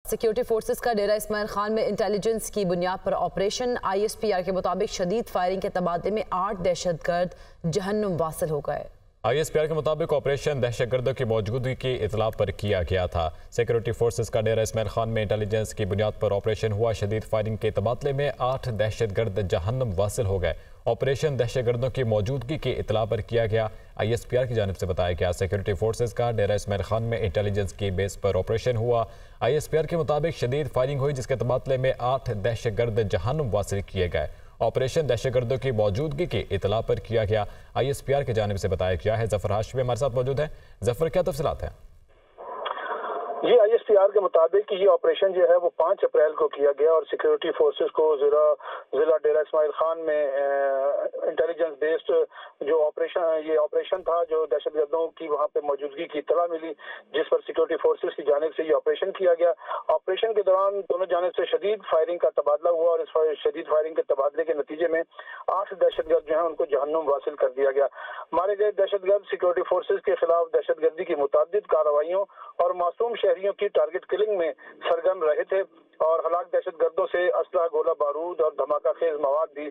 Security forces का डेरा इस्माइल खान में intelligence की बुनियाद पर ऑपरेशन। ISPR के मुताबिक शदीद फायरिंग के तबादले में 8 दहशतगर्द जहन्नुम वासिल हो गए। ISPR के मुताबिक ऑपरेशन दहशतगर्दों की मौजूदगी की इतला पर किया गया था। सिक्योरिटी फोर्सेस का डेरा इस्माइल खान में इंटेलिजेंस की बुनियाद पर ऑपरेशन हुआ। शदीद फायरिंग के तबादले में 8 दहशतगर्द जहन्नुम वासिल हो गए। ऑपरेशन दहशतगर्दों की मौजूदगी की इतला पर किया गया। ISPR की जानिब से बताया गया सिक्योरिटी फोर्सेस का डेरा इस्माइल खान में इंटेलिजेंस की बेस पर ऑपरेशन हुआ। ISPR के मुताबिक शदीद फायरिंग हुई जिसके तबादले में 8 दहशतगर्द जहन्नुम वासिल किए गए। ऑपरेशन दहशतगर्दों की मौजूदगी की इतला पर किया गया। ISPR की जानिब से बताया गया है। जफर हाशमी हमारे साथ मौजूद है। जफर, क्या तफसीलात हैं? जी, ISPR के मुताबिक ये ऑपरेशन जो है वो 5 अप्रैल को किया गया और सिक्योरिटी फोर्सेस को जिला डेरा इस्माइल खान में इंटेलिजेंस बेस्ड जो ऑपरेशन था, जो दहशतगर्दों की वहाँ पे मौजूदगी की इत्तला मिली, जिस पर सिक्योरिटी फोर्सेस की जानिब से ये ऑपरेशन किया गया। ऑपरेशन के दौरान दोनों जानिब से शदीद फायरिंग का तबादला हुआ और इस शदीद फायरिंग के तबादले के नतीजे में 8 दहशतगर्द जो है उनको जहन्नुम वासिल कर दिया गया। मारे गए दहशतगर्द सिक्योरिटी फोर्सेस के खिलाफ दहशतगर्दी की मुतअद्दिद कार्रवाइयों और मासूम शहरियों की टारगेट किलिंग में सरगर्म रहे थे और हलाक दहशतगर्दों से असला, गोला बारूद और धमाका खेज मवाद भी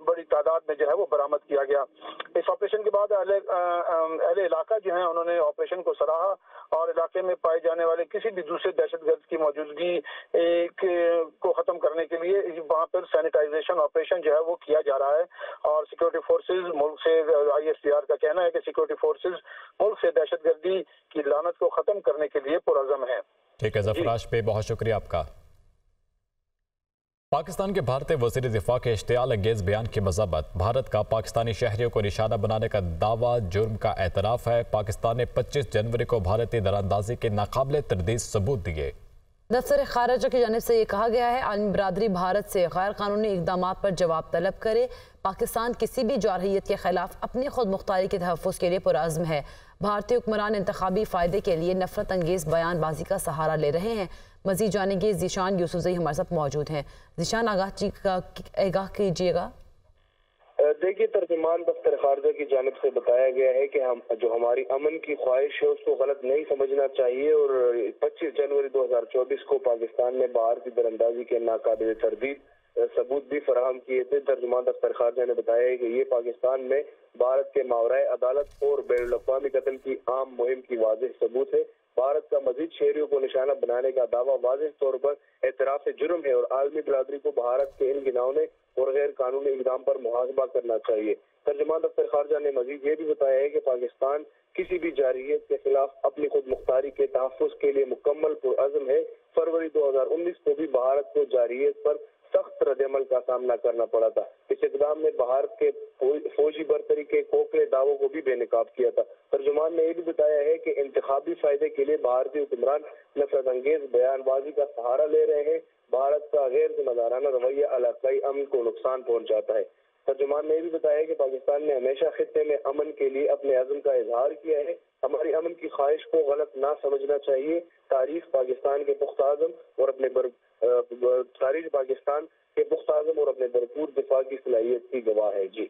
बड़ी तादाद में जो है वो बरामद किया गया। इस ऑपरेशन के बाद अहले इलाका जो है उन्होंने ऑपरेशन को सराहा और इलाके में पाए जाने वाले किसी भी दूसरे दहशतगर्द की मौजूदगी को खत्म करने के लिए वहाँ पर सैनिटाइजेशन ऑपरेशन जो है वो किया जा रहा है और सिक्योरिटी फोर्सेज मुल्क से, ISPR का कहना है कि सिक्योरिटी फोर्सेज मुल्क से दहशतगर्दी की लानत को खत्म करने के लिए पुरअज़म है। ठीक है जफराश पे बहुत शुक्रिया आपका। पाकिस्तान के भारतीय वज़ीर दिफा के इश्तियाल अंगेज बयान की मज़म्मत। भारत का पाकिस्तानी शहरियों को निशाना बनाने का दावा जुर्म का एतराफ़ है। पाकिस्तान ने 25 जनवरी को भारतीय दरानंदाजी के नाकाबिले तरदीद सबूत दिए। दफ्तर खारजा की जानिब से ये कहा गया है आलमी बरादरी भारत से गैर कानूनी इकदाम पर जवाब तलब करे। पाकिस्तान किसी भी जारहियत के खिलाफ अपनी खुद मुख्तारी के तहफ़्फ़ुज़ के लिए पुरअज़्म है। भारतीय हुक्मरान इंतखाबी फ़ायदे के लिए नफरत अंगेज़ बयानबाजी का सहारा ले रहे हैं। मज़ीद जानेंगे, ज़ीशान यूसुफ़ज़ई हमारे साथ मौजूद हैं। ज़ीशान, आगाह कीजिएगा। देखिए, तर्जुमान दफ्तर खारजा की जानिब से बताया गया है कि हमारी अमन की ख्वाहिश है उसको गलत नहीं समझना चाहिए और 25 जनवरी 2024 को पाकिस्तान ने भारतीय दरअंदाजी के नाकाबिल तरदीद सबूत भी फराहम किए थे। तर्जुमान दफ्तर खारजा ने बताया है कि ये पाकिस्तान में भारत के मावराए अदालत और बैनुल अक़वामी कत्ल की आम मुहिम की वाज़ेह सबूत है। भारत का मजीद शहरियों को निशाना बनाने का दावा वाज़ेह तौर पर एतराफ़ जुर्म है और आलमी बिरादरी को भारत के इन घिनौने और गैर कानूनी इक़दाम पर मुहासबा करना चाहिए। तर्जुमान दफ्तर खारजा ने मजीद ये भी बताया है कि पाकिस्तान किसी भी जारहियत के खिलाफ अपनी खुद मुख्तारी के तहफ़्फ़ुज़ के लिए मुकम्मल पुरअज़्म है। फरवरी 2019 को भी भारत को जारहियत पर सख्त रद्द-ए-अमल का सामना करना पड़ा था। इस इक़दाम में भारत के फौजी बरतरी के कोकरे दावों को भी बेनकाब किया था। तर्जुमान ने यह भी बताया है कि इंतखाबी फायदे के लिए भारतीय हुक्मरान नफरत अंगेज बयानबाजी का सहारा ले रहे हैं। भारत का गैर जिम्मेदाराना रवैया इलाकाई अमन को नुकसान पहुंचाता है। तर्जुमान ने यह भी बताया कि पाकिस्तान ने हमेशा खित्ते में अमन के लिए अपने अज़्म का इजहार किया है। हमारी अमन की ख्वाहिश को गलत ना समझना चाहिए। तारीख पाकिस्तान के पुख्ता अज़्म और अपने भरपूर दिफा की सलाहियत की गवाह है। जी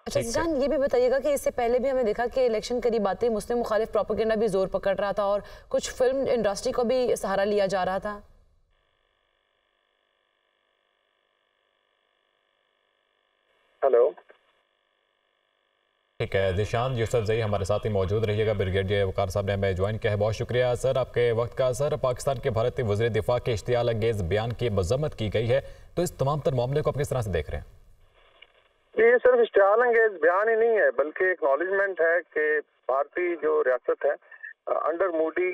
अच्छा जान, ये भी बताइएगा कि इससे पहले भी हमें देखा कि इलेक्शन करीब आते मुस्लिम मुखालिफ प्रोपेगेंडा भी जोर पकड़ रहा था और कुछ फिल्म इंडस्ट्री को भी सहारा लिया जा रहा था। हेलो, ठीक है, ज़ीशान यूसुफ़ज़ई हमारे साथ ही मौजूद रहिएगा। ब्रिगेडियर वक़ार साहब ने हमें ज्वाइन किया है, बहुत शुक्रिया सर आपके वक्त का। सर, पाकिस्तान के भारतीय वज़ीर दिफा के इश्तियाल अंगेज़ बयान की मज़म्मत की गई है, तो इस तमाम तर मामले को आप किस तरह से देख रहे हैं? ये सिर्फ इश्तियाल अंगेज़ बयान ही नहीं है बल्कि एक्नॉलेजमेंट है कि भारतीय जो रियासत है अंडर मोदी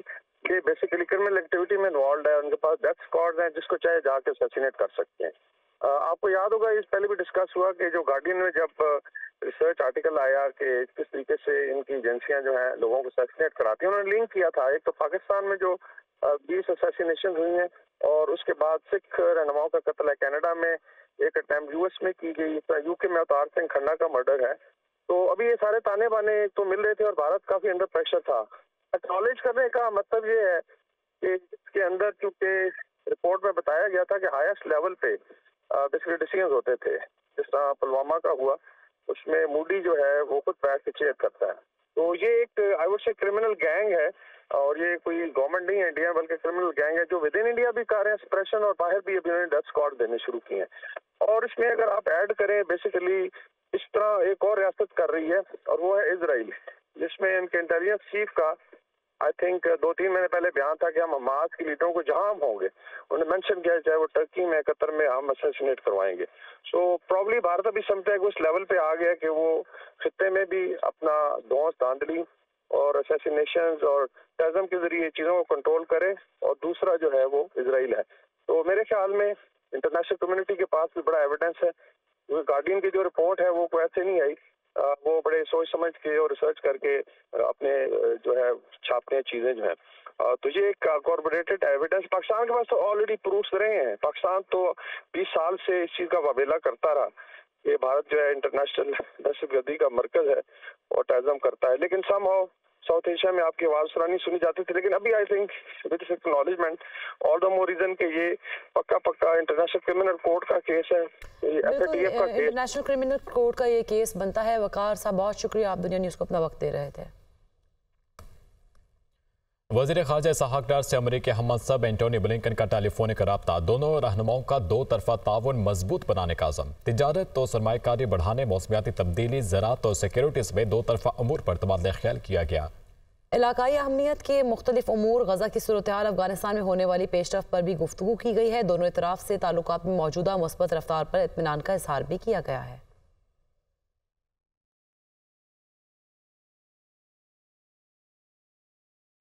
के बेसिकली क्रिमिनल एक्टिविटी में इन्वॉल्व है। उनके पास डेथ स्क्वाड है जिसको चाहे जाके असैसिनेट कर सकते हैं। आपको याद होगा इस पहले भी डिस्कस हुआ कि जो गार्डियन में जब रिसर्च आर्टिकल आया कि किस तरीके से इनकी एजेंसियां जो हैं लोगों को असैसिनेट कराती हैं, उन्होंने लिंक किया था। एक तो पाकिस्तान में जो 20 असैसिनेशन हुई हैं और उसके बाद सिख रहनुमाओं का कत्ल है। कनाडा में एक अटैम्प्ट US में की गई, UK में अवतार सिंह खन्ना का मर्डर है। तो अभी ये सारे ताने बाने तो मिल रहे थे और भारत काफी अंडर प्रेशर था। एक्नॉलेज करने का मतलब ये है कि इसके अंदर चूंकि रिपोर्ट में बताया गया था कि हाईएस्ट लेवल पे बेसिकली डिसीजन होते थे, जिस तरह पुलवामा का हुआ उसमें मूडी जो है वो खुद बैठ के चेयर करता है। तो ये एक I would say criminal gang है और ये कोई गवर्नमेंट नहीं है इंडिया बल्कि क्रिमिनल गैंग है जो विद इन इंडिया भी कर रहे हैं सप्रेशन और बाहर भी अभी उन्होंने डेथ स्क्वाड देने शुरू किए हैं। और इसमें अगर आप ऐड करें बेसिकली इस तरह एक और रियासत कर रही है और वो है इजराइल, जिसमें इनके इंटेलिजेंस चीफ का आई थिंक 2-3 महीने पहले बयान था कि हम हमास के लीडरों को जहां हम होंगे उन्होंने मेंशन किया चाहे वो टर्की में कतर में हम असैसिनेट करवाएंगे। सो प्रॉब्ली भारत अभी समझता है कि उस लेवल पे आ गया कि वो खित्ते में भी अपना धौंस धांधली और असैसिनेशंस और टेररिज्म के जरिए चीज़ों को कंट्रोल करे। और दूसरा जो है वो इजराइल है। तो मेरे ख्याल में इंटरनेशनल कम्युनिटी के पास भी बड़ा एविडेंस है। गार्डियन की जो रिपोर्ट है वो कोई ऐसे नहीं आई, वो बड़े सोच समझ के और रिसर्च करके अपने जो है छापते हैं चीजें जो है। तो ये एक कॉर्पोरेटेड एविडेंस पाकिस्तान के पास तो ऑलरेडी प्रूफ्स रहे हैं। पाकिस्तान तो 20 साल से इस चीज का वावेला करता रहा कि भारत जो है इंटरनेशनल दहशतगर्दी का मरकज है और टेररिज्म करता है, लेकिन समहाउ साउथ एशिया में आपकी आवाज सुनानी सुनी जाती थी। लेकिन अभी I think with this acknowledgement all the more reason के ये पक्का इंटरनेशनल क्रिमिनल कोर्ट का केस है, एफएटीएफ का केस, इंटरनेशनल क्रिमिनल कोर्ट का ये केस बनता है। वकार साहब बहुत शुक्रिया, आप दुनिया न्यूज़ को अपना वक्त दे रहे थे। वज़ीर ख़ारजा इसहाक़ डार से अमरीकी हममंसब एंटोनी ब्लिंकन का टेलीफोनिक रब्ता, दोनों रहनुमाओं का 2 तरफ़ा ताउन मजबूत बनाने का अज़म, तिजारत तो सरमायाकारी बढ़ाने, मौसमियाती तब्दीली, ज़राअत और सिक्योरिटीज़ में 2 तरफ़ा अमूर पर तबादला ख्याल किया गया। इलाकाई अहमियत के मुख्तलिफ अमूर, गजा की सूरत हाल, अफगानिस्तान में होने वाली पेशरफ पर भी गुफ्तगू की गई है। दोनों इतराफ़ से ताल्लुकात में मौजूदा मुस्बत रफ्तार पर इत्मीनान का इजहार भी किया गया है।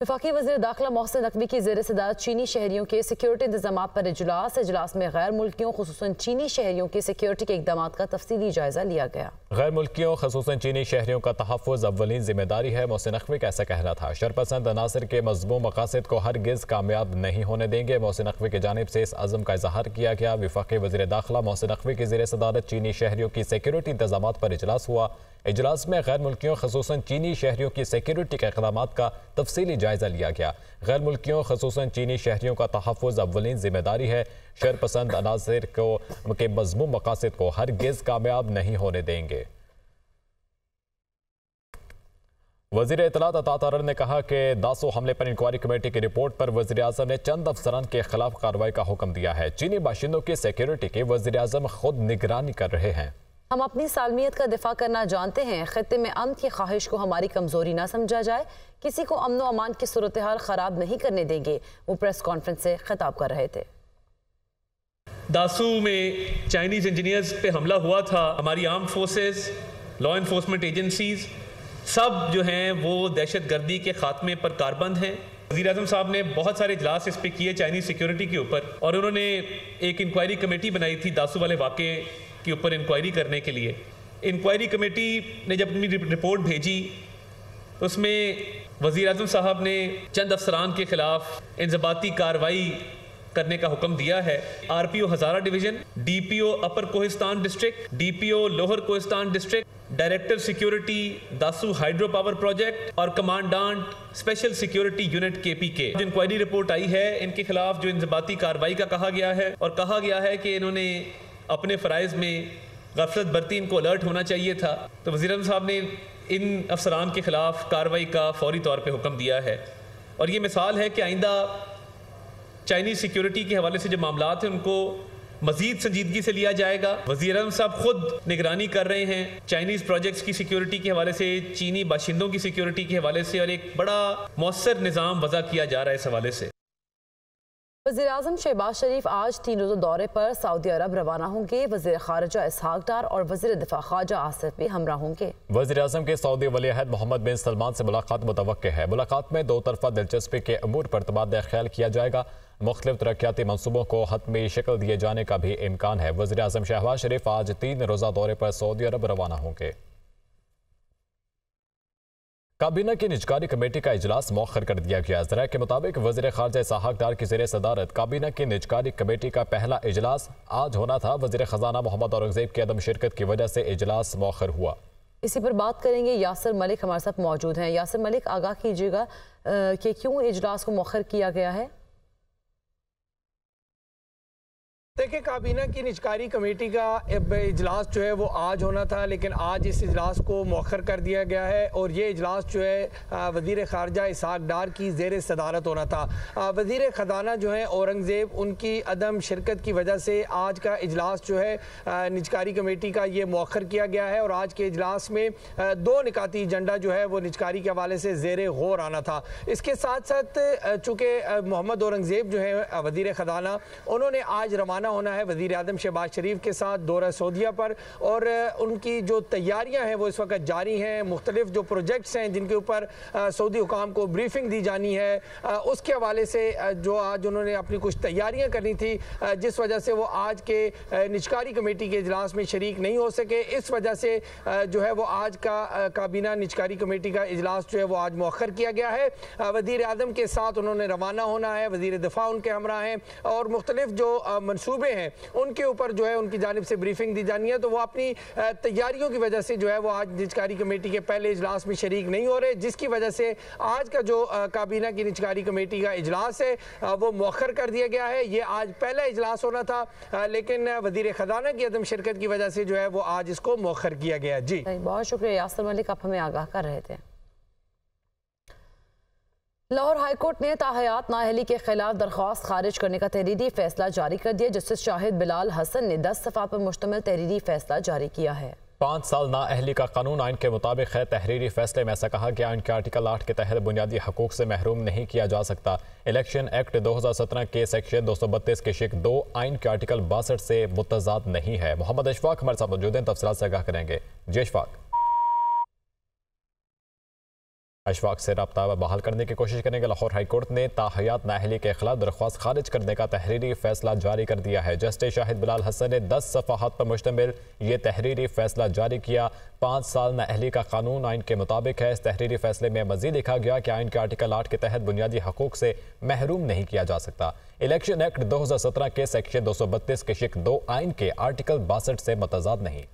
वफाकी वज़ीर दाखिला मोहसिन नकवी की ज़ेर सदारत चीनी शहरियों के सिक्योरिटी इंतजाम पर इजलास में गैर मुल्कियों खुसूसन चीनी शहरियों की सिक्योरिटी के इक़दाम का तफसीली जायजा लिया गया। गैर मुल्कियों खुसूसन चीनी शहरियों का तहफ़्फ़ुज़ अव्वलीन जिम्मेदारी है। मोहसिन नकवी का ऐसा कहना था। शरपसंद अनासर के मज़मूम मकासद को हरगिज़ कामयाब नहीं होने देंगे। मोहसिन नकवी की जानिब से इस अज़म का इजहार किया गया। वफाकी वज़ीर दाखिला मोहसिन नकवी की ज़ेर सदारत चीनी शहरियों की सिक्योरिटी इंतजाम पर इजलास हुआ। इजलास में गैर मुल्कियों खुसूसन चीनी शहरियों की सिक्योरिटी के इक़दाम का तफसीली जायजा लिया गया। गैर मुल्कियों खुसूसन चीनी शहरियों का तहफ़्फ़ुज़ अव्वलीन जिम्मेदारी है। शरपसंद अनासर के मज़मूम मकासद को हरगिज़ कामयाब नहीं होने देंगे। वज़ीर इत्तलात अता तारर ने कहा कि दासो हमले पर इंक्वायरी कमेटी की रिपोर्ट पर वज़ीर आज़म ने चंद अफसरान के खिलाफ कार्रवाई का हुक्म दिया है। चीनी बाशिंदों की सिक्योरिटी की वज़ीर आज़म खुद निगरानी कर रहे हैं। हम अपनी सालमियत का दिफा करना जानते हैं। खित्ते में अमन की ख्वाहिश को हमारी कमजोरी ना समझा जाए। किसी को अमन व अमान की सूरत हाल खराब नहीं करने देंगे। वो प्रेस कॉन्फ्रेंस से खिताब कर रहे थे। दासू में चाइनीज इंजीनियर्स पे हमला हुआ था। हमारी arm forces, law enforcement agencies सब जो हैं वो दहशत गर्दी के खात्मे पर कारबंद हैं। वज़ीर आज़म साहब ने बहुत सारे इजलास इस पे किए चाइनीज सिक्योरिटी के ऊपर, और उन्होंने एक इंक्वायरी कमेटी बनाई थी दासू वाले वाक़े के ऊपर इंक्वायरी करने के लिए। इंक्वायरी कमेटी ने जब अपनी रिपोर्ट भेजी तो उसमें वज़ीर आज़म साहब ने चंद अफसरान के खिलाफ इंज़बाती कार्रवाई करने का हुक्म दिया है। RPO Hazara division, DPO upper Kohistan district, DPO lower Kohistan district, director security Dasu hydro power project और commandant special security unit KPK. जो इंक्वायरी रिपोर्ट आई है इनके खिलाफ जो इंज़बाती कार्रवाई का कहा गया है, और कहा गया है कि इन्होंने अपने फ़राइज़ में गफलत बरती, इनको अलर्ट होना चाहिए था। तो वज़ीर आज़म साहब ने इन अफसरान के खिलाफ कार्रवाई का फौरी तौर पे हुक्म दिया है। और ये मिसाल है कि आइंदा चाइनीज़ सिक्योरिटी के हवाले से जो मामलात हैं उनको मज़ीद संजीदगी से लिया जाएगा। वज़ीर आज़म साहब खुद निगरानी कर रहे हैं चाइनीज़ प्रोजेक्ट्स की सिक्योरिटी के हवाले से, चीनी बाशिंदों की सिक्योरिटी के हवाले से, और एक बड़ा मौसर निज़ाम वज़ा किया जा रहा है इस हवाले से। वज़ीर आज़म शहबाज शरीफ आज 3 रोज़ा दौरे पर सऊदी अरब रवाना होंगे। वज़ीर ख़ारजा इसहाक़ डार और वज़ीर दिफ़ा ख्वाजा आसिफ भी हमरा होंगे। वज़ीर आज़म के सऊदी वली-अहद मोहम्मद बिन सलमान से मुलाकात मुतवक्के है। मुलाकात में 2 तरफ़ा दिलचस्पी के अमूर पर तबादला ख्याल किया जाएगा। मुख्तलिफ तरक्याती मनसूबों को हतमी शक्ल दिए जाने का भी इम्कान है। वज़ीर आज़म शहबाज शरीफ आज 3 रोज़ा दौरे पर सऊदी अरब रवाना होंगे। काबीना की निजकारी कमेटी का इजलास मौखर कर दिया गया। ज़राए के मुताबिक वज़ीर ख़ारजा इसहाक़ डार की ज़ेर सदारत काबीना की निजकारी कमेटी का पहला इजलास आज होना था। वज़ीर ख़जाना मोहम्मद औरंगज़ेब की अदम शिरकत की वजह से इजलास मौखर हुआ। इसी पर बात करेंगे। यासिर मलिक हमारे साथ मौजूद हैं। यासिर मलिक, आगाह कीजिएगा कि क्यों इजलास को मौखर किया गया है। देखिए, देखिए, काबीना की निजकारी कमेटी का इजलास जो है वो आज होना था, लेकिन आज इस इजलास को मौखर कर दिया गया है और ये इजलास जो है वज़ीर ख़ारजा इसहाक डार की ज़ेर सदारत होना था। वज़ीर ख़जाना जो है औरंगज़ेब, उनकी अदम शिरकत की वजह से आज का इजलास जो है निजकारी कमेटी का ये मौखर किया गया है और आज के इजलास में 2 निकाती एजेंडा जो है वो निजकारी के हवाले से ज़ेर गौर आना था। इसके साथ साथ चूँकि मोहम्मद औरंगज़ेब जो है वज़ीर ख़जाना, उन्होंने आज रवाना होना है वज़ीर आज़म शहबाज शरीफ के साथ दौरा सऊदीया पर और उनकी जो तैयारियां हैं वो इस वक्त जारी हैं। मुख्तलिफ जो प्रोजेक्ट्स हैं जिनके ऊपर सऊदी हुकाम को ब्रीफिंग दी जानी है, उसके हवाले से जो आज उन्होंने अपनी कुछ तैयारियां करनी थी, जिस वजह से वो आज के निजकारी कमेटी के इजलास में शरीक नहीं हो सके। इस वजह से जो है वो आज का काबीना निजकारी कमेटी का इजलास जो है वो आज मौखर किया गया है। वज़ीर आज़म के साथ उन्होंने रवाना होना है, वज़ीर दिफा उनके हमरा हैं और मुख्तलिफ जो मनसूबे हैं उनके ऊपर जो है उनकी जानिब से ब्रीफिंग दी जानी है। तो वो अपनी तैयारियों की वजह से जो है वो आज निजकारी कमेटी के पहले इजलास में शरीक नहीं हो रहे, जिसकी वजह से आज का जो काबीना की निजकारी कमेटी का इजलास है वो मौखर कर दिया गया है। ये आज पहला इजलास होना था, लेकिन वज़ीर ख़जाना की अदम शिरकत की वजह से जो है वो आज इसको मौखर किया गया। जी बहुत शुक्रिया यासर मलिक, आप हमें आगाह कर रहे थे। लाहौर हाईकोर्ट ने ताहयात नाअहली के खिलाफ दरख्वास्त खारिज करने का तहरीरी फैसला जारी कर दिया। जस्टिस शाहिद बिलाल हसन ने 10 सफ़ात पर मुश्तमिल तहरीरी फैसला जारी किया है। 5 साल नाअहली का कानून आइन के मुताबिक है। तहरीरी फैसले में ऐसा कहा गया आइन के आर्टिकल 8 के तहत बुनियादी हकूक से महरूम नहीं किया जा सकता। इलेक्शन एक्ट 2017 के सेक्शन 232 के शिक 2 आइन के आर्टिकल 62 से मुतजाद नहीं है। मोहम्मद अशफाक हमारे साथ मौजूद हैं, तफसीलात से आगाह करेंगे। जी अशफाक, अशफाक से रब्ता बहाल करने की कोशिश करेंगे। लाहौर हाईकोर्ट ने ताहयात नाअहली के खिलाफ दरख्वास्त खारिज करने का तहरीरी फैसला जारी कर दिया है। जस्टिस शाहिद बिलाल हसन ने 10 सफ़ाहात पर मुश्तमिल ये तहरीरी फैसला जारी किया। 5 साल नाअहली का कानून आइन के मुताबिक है। इस तहरीरी फैसले में मजीद लिखा गया कि आइन के आर्टिकल 8 के तहत बुनियादी हकूक से महरूम नहीं किया जा सकता। इलेक्शन एक्ट 2017 के सेक्शन 232 के शिक 2 आइन के आर्टिकल 62 से मुतजाद नहीं।